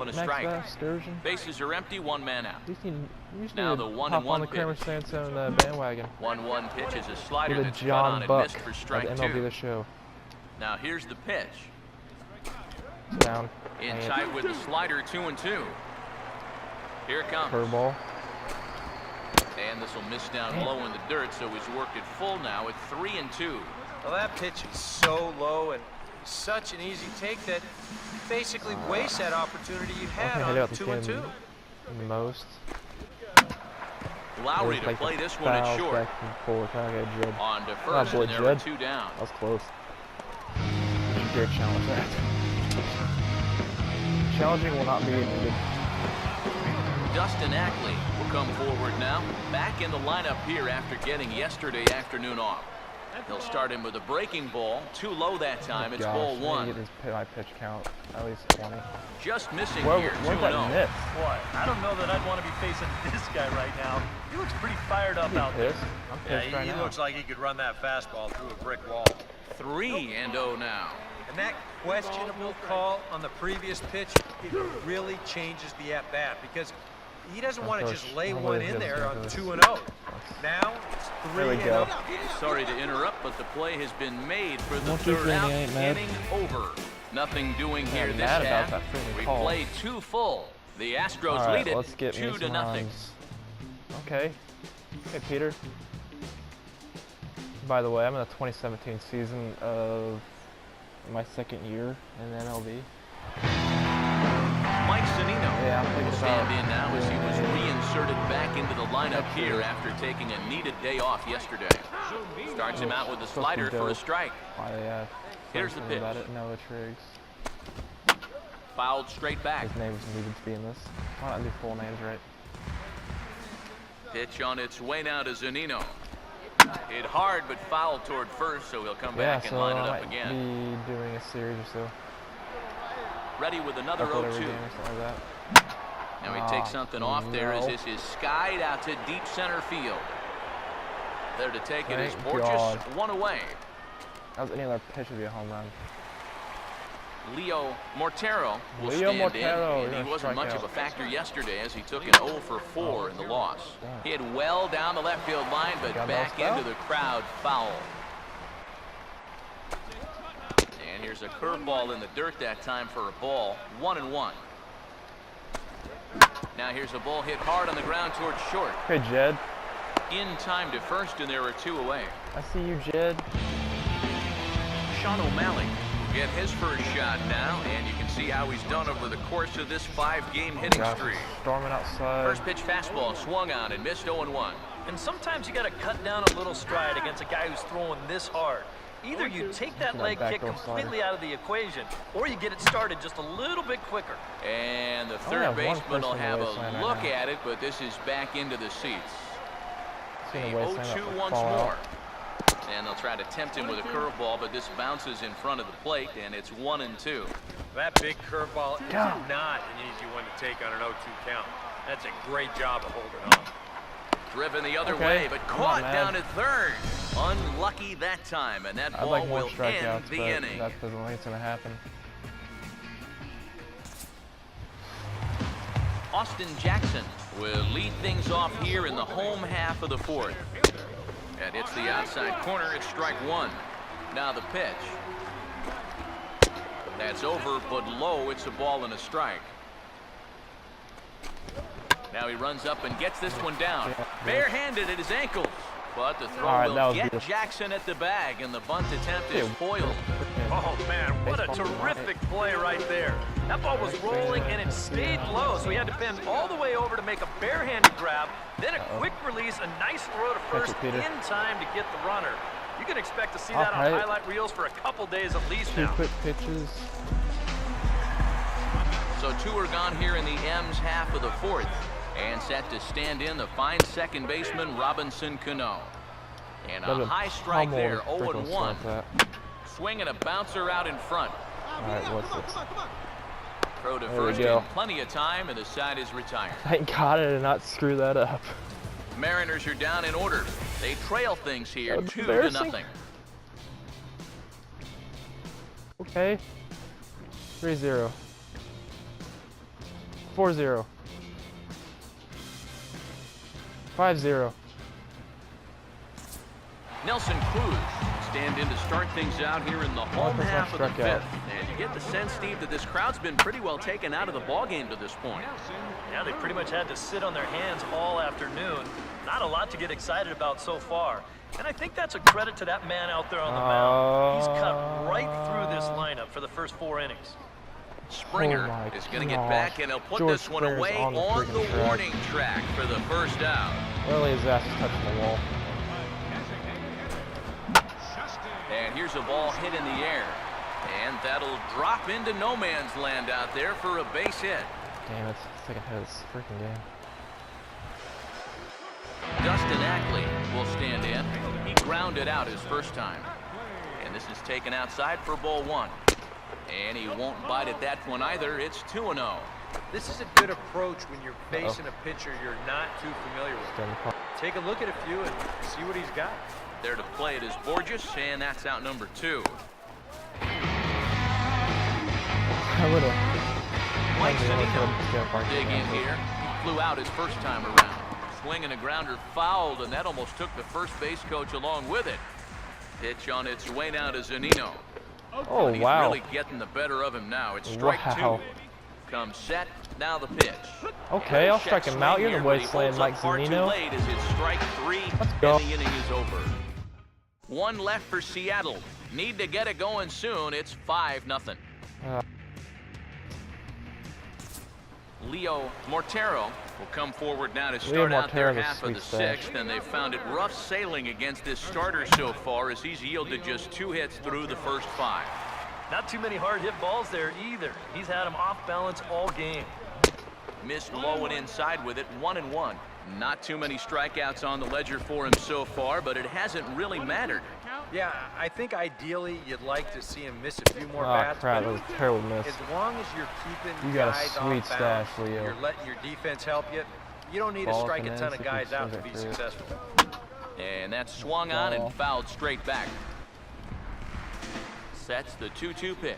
and a strike. Bases are empty, one man out. Now the 1-1 on the pitch. Kramer Sandstone bandwagon. 1-1 pitch is a slider that's cut John on and Buck missed for at strike the MLB two. The Show. Now here's the pitch. It's down. In tight with the slider, 2-2. Here it comes. Curveball. And this will miss down low in the dirt, so he's worked it full now at 3-2. Well, that pitch is so low and such an easy take that you basically waste that opportunity you had on 2-2. Most. Lowry to play this one at short. On to first, and there are 2 down. That was close. Great challenge that. Challenging will not be needed. Dustin Ackley will come forward now. Back in the lineup here after getting yesterday afternoon off. He'll start him with a breaking ball. Too low that time. It's ball 1. Get my pitch count at least 20. Just missing here. Where'd that miss? Boy, I don't know that I'd want to be facing this guy right now. He looks pretty fired up out there. I'm pissed right he now. looks like he could run that fastball through a brick wall. 3-0 now. And that questionable call on the previous pitch, it really changes the at-bat because he doesn't want to just lay one in there on 2-0. Now it's 3-0. Sorry to interrupt, but the play has been made for the third out. Inning over. Nothing doing here this half. We played 2 full. The Astros lead it 2-0. Okay. Hey, Peter. By the way, I'm in the 2017 season of my 2nd year in the MLB. Mike Zunino will stand in now as he was reinserted back into the lineup here after taking a needed day off yesterday. Starts him out with a slider for a strike. Here's the pitch. Noah Triggs. Fouled straight back. His name's needed to be in this. Why not do full names right? Pitch on its way now to Zunino. Hit hard but fouled toward first, so he'll come back and line it up again. Be doing a series or so. Ready with another 0-2. Now he takes something off there as this is skied out to deep center field. There to take it is Borges, 1 away. That was any other pitch would be a home run. Leo Mortero will stand in, and he wasn't much of a factor yesterday as he took an 0 for 4 in the loss. He had well down the left field line, but back into the crowd foul. And here's a curveball in the dirt that time for a ball, 1-1. Now here's a ball hit hard on the ground towards short. Hey, Jed. In time to first, and there are 2 away. I see you, Jed. Sean O'Malley will get his first shot now, and you can see how he's done over the course of this 5-game hitting streak. Storming outside. First pitch fastball swung on and missed 0-1. And sometimes you got to cut down a little stride against a guy who's throwing this hard. Either you take that leg kick completely out of the equation, or you get it started just a little bit quicker. And the third baseman will have a look at it, but this is back into the seats. A 0-2 once more. And they'll try to tempt him with a curveball, but this bounces in front of the plate, and it's 1-2. That big curveball is not an easy one to take on an 0-2 count. That's a great job of holding on. Driven the other way, but caught down at third. Unlucky that time, and that ball will end the inning. That doesn't look like it's going to happen. Austin Jackson will lead things off here in the home half of the 4th. And it's the outside corner. It's strike 1. Now the pitch. That's over, but low. It's a ball and a strike. Now he runs up and gets this one down. Barehanded at his ankles. But the throw will get Jackson at the bag, and the bunt attempt is foiled. Oh, man, what a terrific play right there. That ball was rolling, and it stayed low, so he had to bend all the way over to make a barehanded grab, then a quick release, a nice throw to first in time to get the runner. You can expect to see that on highlight reels for a couple days at least now. 2 quick pitches. So 2 are gone here in the M's half of the 4th. And set to stand in the fine second baseman, Robinson Cano. And a high strike there, 0-1. Swinging a bouncer out in front. All right, what's this? Throw to first in plenty of time, and the side is retired. Thank God I did not screw that up. Mariners are down in order. They trail things here, 2-0. Okay. 3-0. 4-0. 5-0. Nelson Cruz stand in to start things out here in the home half of the fifth. And you get the sense, Steve, that this crowd's been pretty well taken out of the ballgame to this point. Yeah, they pretty much had to sit on their hands all afternoon. Not a lot to get excited about so far. And I think that's a credit to that man out there on the mound. He's cut right through this lineup for the first 4 innings. Springer is going to get back, and he'll put this one away on the warning track for the first out. Really, his ass is touching the wall. And here's a ball hit in the air. And that'll drop into no man's land out there for a base hit. Damn, it's the second hit of this freaking game. Dustin Ackley will stand in. He grounded out his first time. And this is taken outside for ball 1. And he won't bite at that one either. It's 2-0. This is a good approach when you're facing a pitcher you're not too familiar with. Take a look at a few and see what he's got. There to play it is Borges, and that's out number 2. I would have. Mike Zunino dig in here. He flew out his first time around. Swing and a grounder fouled, and that almost took the first base coach along with it. Pitch on its way now to Zunino. Oh, he's wow. really getting the better of him now. It's strike 2. Comes set, now the pitch. Okay, I'll strike him out. You're the wasteland, Mike Zunino. Late as it's strike 3, Let's go. and the inning is over. 1 left for Seattle. Need to get it going soon. It's 5-0. Leo Mortero will come forward now to start out their half of the 6th, and they've found it rough sailing against this starter so far as he's yielded just 2 hits through the first 5. Not too many hard hit balls there either. He's had them off balance all game. Missed low and inside with it, 1-1. Not too many strikeouts on the ledger for him so far, but it hasn't really mattered. Yeah, I think ideally you'd like to see him miss a few more bats. Crap, that was a terrible miss. As long as you're keeping You got guys a sweet off stash, balance, Leo. you're letting your defense help you. You don't need to strike a ton of guys out to be successful. And that's swung on and fouled straight back. Sets the 2-2 pitch.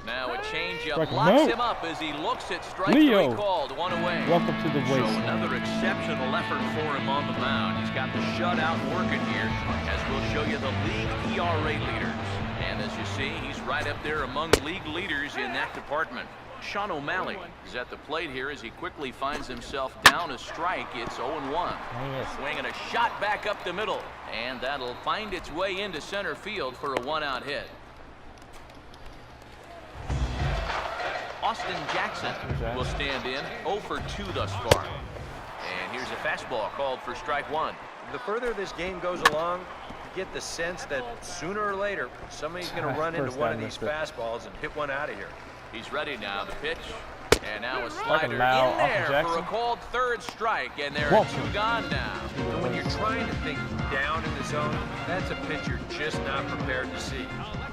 Now a changeup locks him up as he looks at strike 3 called, 1 away. Welcome to the wasteland. So another exceptional effort for him on the mound. He's got the shutout working here, as we'll show you the league ERA leaders. And as you see, he's right up there among league leaders in that department. Sean O'Malley is at the plate here as he quickly finds himself down a strike. It's 0-1. Swinging a shot back up the middle, and that'll find its way into center field for a 1-out hit. Austin Jackson will stand in, 0 for 2 thus far. And here's a fastball called for strike 1. The further this game goes along, you get the sense that sooner or later somebody's going to run into one of these fastballs and hit one out of here. He's ready now, the pitch. And now a slider in there for a called 3rd strike, and there are 2 gone now. And when you're trying to think down in the zone, that's a pitch you're just not prepared to see.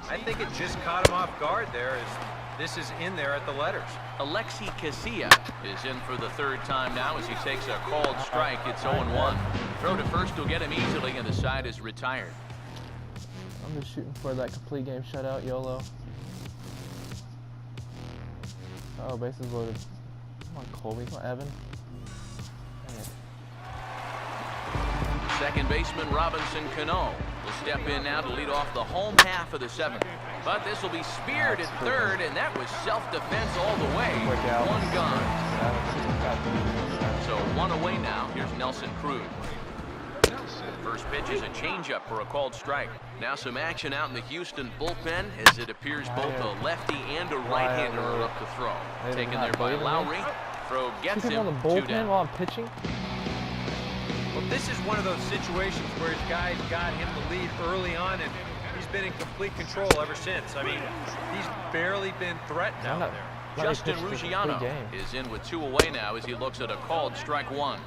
I think it just caught him off guard there as this is in there at the letters. Alexi Casilla is in for the 3rd time now as he takes a called strike. It's 0-1. Throw to first will get him easily, and the side is retired. I'm just shooting for that complete game shutout, YOLO. Oh, bases loaded. Come on, Colby. Come on, Evan. Second baseman Robinson Cano will step in now to lead off the home half of the 7th. But this will be speared at 3rd, and that was self-defense all the way. 1 gone. So 1 away now. Here's Nelson Cruz. First pitch is a changeup for a called strike. Now some action out in the Houston bullpen as it appears both a lefty and a right-hander are up to throw. Taken there by Lowry. Throw gets him on the 2 bullpen down. while I'm pitching. Well, this is one of those situations where his guys got him the lead early on, and he's been in complete control ever since. I mean, he's barely been threatened out there. Justin Ruggiano is in with 2 away now as he looks at a called strike 1.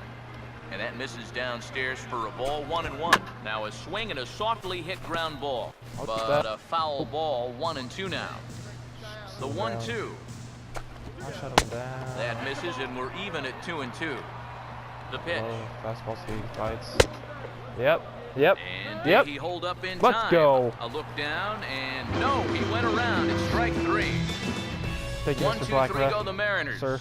And that misses downstairs for a ball, 1-1. Now a swing and a softly hit ground ball. But a foul ball, 1-2 now. The 1-2. That misses, and we're even at 2-2. The pitch. Fastball speed bites. Yep. And did he hold up in time? Let's go. A look down, and no, he went around. It's strike 3. Thank you, 1, Mr. 2, 3 Black go the Mariners. Sir.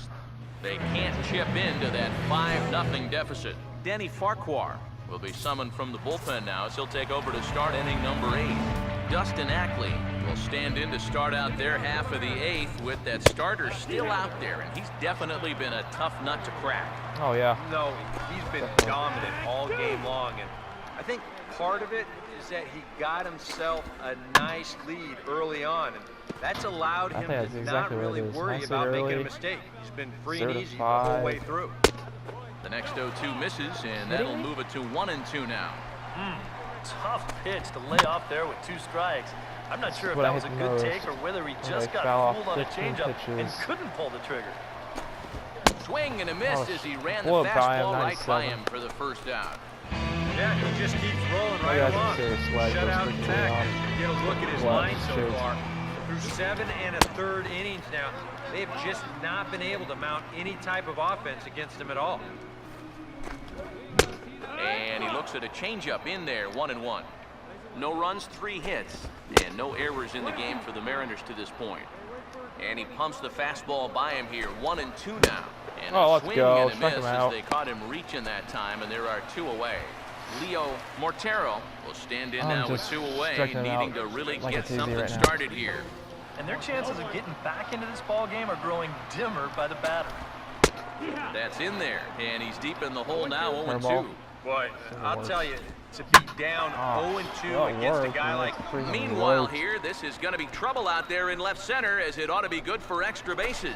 They can't chip into that 5-0 deficit. Denny Farquhar will be summoned from the bullpen now as he'll take over to start inning number 8. Dustin Ackley will stand in to start out their half of the 8th with that starter still out there, and he's definitely been a tough nut to crack. Oh, yeah. No, he's been dominant all game long, and I think part of it is that he got himself a nice lead early on, and that's allowed him to not really worry about making a mistake. He's been free and easy the whole way through. The next 0-2 misses, and that'll move it to 1-2 now. Tough pitch to lay off there with 2 strikes. I'm not sure if that was a good take or whether he just got fooled on a changeup and couldn't pull the trigger. Swing and a miss as he ran the fastball right by him for the first out. Yeah, he just keeps rolling right along. Shut out attack. Get a look at his line so far. Through 7 1/3 innings now, they've just not been able to mount any type of offense against him at all. And he looks at a changeup in there, 1-1. No runs, 3 hits, and no errors in the game for the Mariners to this point. And he pumps the fastball by him here, 1-2 now. And a swing and a miss as they caught him reaching that time, and there are 2 away. Leo Mortero will stand in now with 2 away, needing to really get something started here. And their chances of getting back into this ball game are growing dimmer by the batter. That's in there, and he's deep in the hole now, 0-2. Boy, I'll tell you, to be down 0-2 against a guy like... Meanwhile here, this is going to be trouble out there in left center, as it ought to be good for extra bases.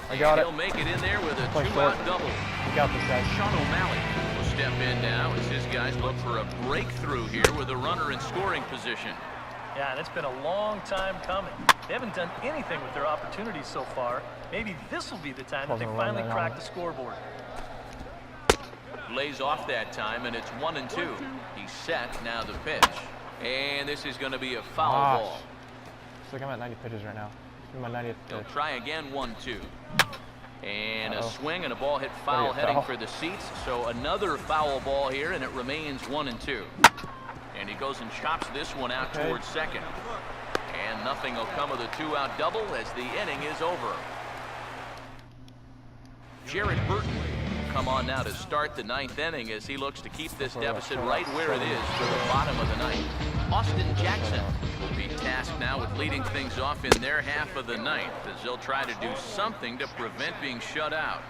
I got it. He'll make it in there with a 2-out double. You got this, guy. Sean O'Malley will step in now as his guys look for a breakthrough here with a runner in scoring position. Yeah, and it's been a long time coming. They haven't done anything with their opportunities so far. Maybe this will be the time that they finally crack the scoreboard. Lays off that time, and it's 1-2. He's set, now the pitch. And this is going to be a foul ball. It's like I'm at 90 pitches right now. My 90th pitch. He'll try again, 1-2. And a swing and a ball hit foul heading for the seats. So another foul ball here, and it remains 1-2. And he goes and chops this one out towards second. And nothing will come of the 2-out double as the inning is over. Jared Burton will come on now to start the 9th inning as he looks to keep this deficit right where it is for the bottom of the 9th. Austin Jackson will be tasked now with leading things off in their half of the 9th as they'll try to do something to prevent being shut out.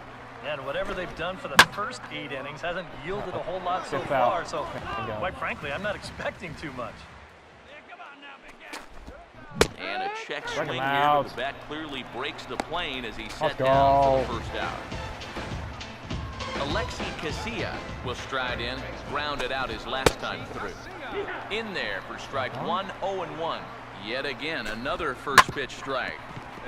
And whatever they've done for the first 8 innings hasn't yielded a whole lot so far, so quite frankly, I'm not expecting too much. And a check swing here, but the bat clearly breaks the plane as he's set down for the first out. Alexi Casilla will stride in, grounded out his last time through. In there for strike 1, 0-1. Yet again, another first pitch strike.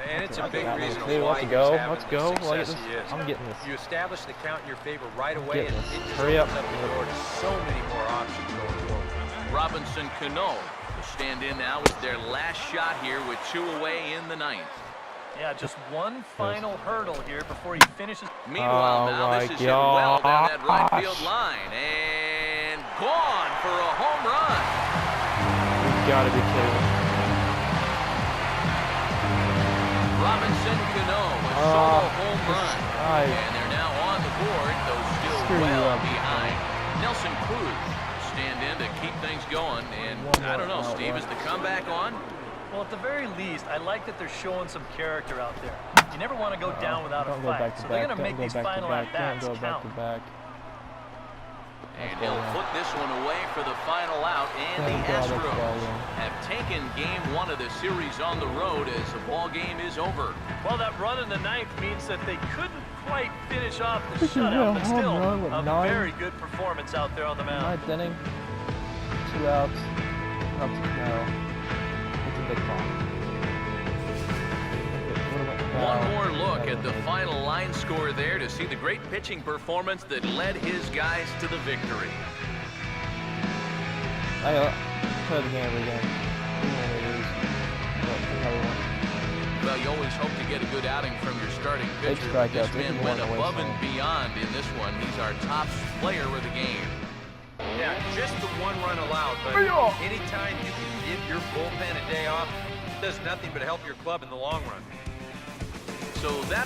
And it's a big reason why he's having the success he is. I'm getting this. You establish the count in your favor right away, and it just Hurry up. opens up the door to so many more options going forward. Robinson Cano will stand in now with their last shot here with 2 away in the 9th. Yeah, just one final hurdle here before he finishes. Meanwhile, now this is hit well down that right field line. And gone for a home run. You gotta be kidding me. Robinson Cano, a solo home run. And they're now on the board, though still well behind. Nelson Cruz will stand in to keep things going. And I don't know, Steve, is the comeback on? Well, at the very least, I like that they're showing some character out there. You never want to go down without a fight, so they're going to make these final at-bats count. And he'll put this one away for the final out, and the Astros have taken game 1 of the series on the road as the ball game is over. Well, that run in the 9th means that they couldn't quite finish off the shutout, but still a very good performance out there on the mound. 9th inning, 2 outs, up to no. It's a big ball. One more look at the final line score there to see the great pitching performance that led his guys to the victory. I play the game every game. Well, you always hope to get a good outing from your starting pitcher. This man went above and beyond in this one. He's our top player of the game. Yeah, just the 1 run allowed, but anytime you can give your bullpen a day off, does nothing but help your club in the long run. So that